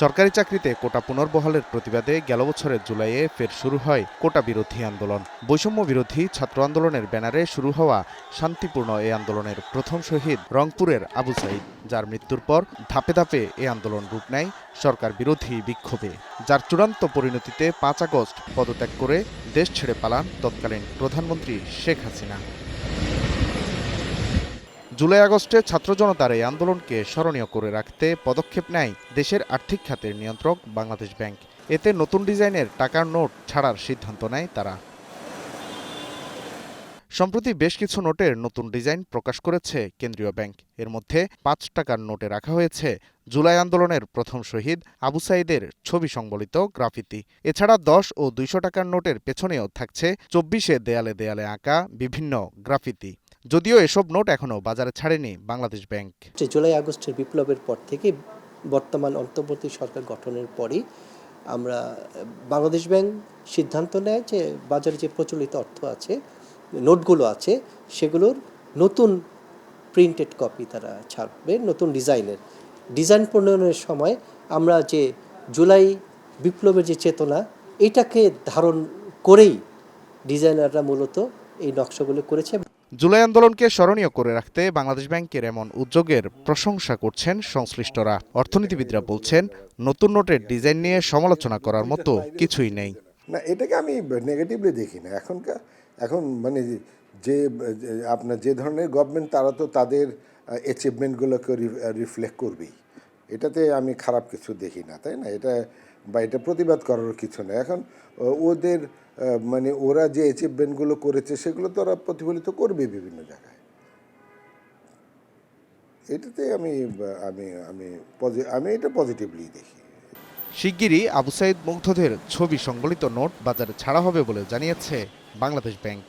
সরকারি চাকরিতে কোটা পুনর্বহালের প্রতিবাদে গেল বছরের জুলাইয়ে ফের শুরু হয় কোটা বিরোধী আন্দোলন। বৈষম্য বিরোধী ছাত্র আন্দোলনের ব্যানারে শুরু হওয়া শান্তিপূর্ণ এই আন্দোলনের প্রথম শহীদ রংপুরের আবু সাইদ, যার মৃত্যুর পর ধাপে ধাপে এ আন্দোলন রূপ নেয় সরকার বিরোধী বিক্ষোভে, যার চূড়ান্ত পরিণতিতে ৫ আগস্ট পদত্যাগ করে দেশ ছেড়ে পালান তৎকালীন প্রধানমন্ত্রী শেখ হাসিনা। জুলাই আগস্টে ছাত্র জনতার এই আন্দোলনকে স্মরণীয় করে রাখতে পদক্ষেপ নেয় দেশের আর্থিক খাতের নিয়ন্ত্রক বাংলাদেশ ব্যাংক। এতে নতুন ডিজাইনের টাকার নোট ছাড়ার সিদ্ধান্ত নেয় তারা। সম্প্রতি বেশ কিছু নোটের নতুন ডিজাইন প্রকাশ করেছে কেন্দ্রীয় ব্যাংক। এর মধ্যে ৫ টাকার নোটে রাখা হয়েছে জুলাই আন্দোলনের প্রথম শহীদ আবু সাইদের ছবি সংবলিত গ্রাফিতি। এছাড়া ১০ ও ২০০ টাকার নোটের পেছনেও থাকছে ২৪-এ দেয়ালে দেয়ালে আঁকা বিভিন্ন গ্রাফিতি। যদিও এসব নোট এখনও বাজারে ছাড়েনি বাংলাদেশ ব্যাংক। জুলাই আগস্টের বিপ্লবের পর থেকে বর্তমান অন্তর্বর্তী সরকার গঠনের পরই আমরা বাংলাদেশ ব্যাংক সিদ্ধান্ত নেয় যে বাজারে যে প্রচলিত অর্থ আছে, নোটগুলো আছে, সেগুলোর নতুন প্রিন্টেড কপি তারা ছাড়বে, নতুন ডিজাইন প্রণয়নের সময় আমরা যে জুলাই বিপ্লবের যে চেতনা, এটাকে ধারণ করেই ডিজাইনাররা মূলত এই নকশাগুলো করেছে। জুলাই আন্দোলনকে স্মরণীয় করে রাখতে বাংলাদেশ ব্যাংকের এমন উদ্যোগের প্রশংসা করছেন সংশ্লিষ্টরা। অর্থনীতিবিদরা বলছেন, নতুন নোটের ডিজাইন নিয়ে সমালোচনা করার মতো কিছুই নেই। না, এটাকে আমি নেগেটিভলি দেখি না। এখন মানে যে আপনার যে ধরনের গভর্নমেন্ট, তারা তো তাদের অ্যাচিভমেন্টগুলোকে রিফ্লেক্ট করবেই। এটাতে আমি খারাপ কিছু দেখি না, তাই না? এটা প্রতিবাদ করার কিছু না। এখন ওদের মানে ওরা যে অ্যাচিভমেন্টগুলো করেছে সেগুলো তো ওরা প্রতিফলিত করবে বিভিন্ন জায়গায়। এটাতে আমি এটা পজিটিভলি দেখি। শিগগিরই আবু সাইদ মুগ্ধদের ছবি সংবলিত নোট বাজারে ছাড়া হবে বলে জানিয়েছে Bangladesh Bank.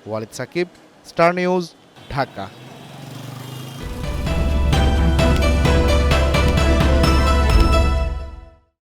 Walid Sakib, Star News, Dhaka.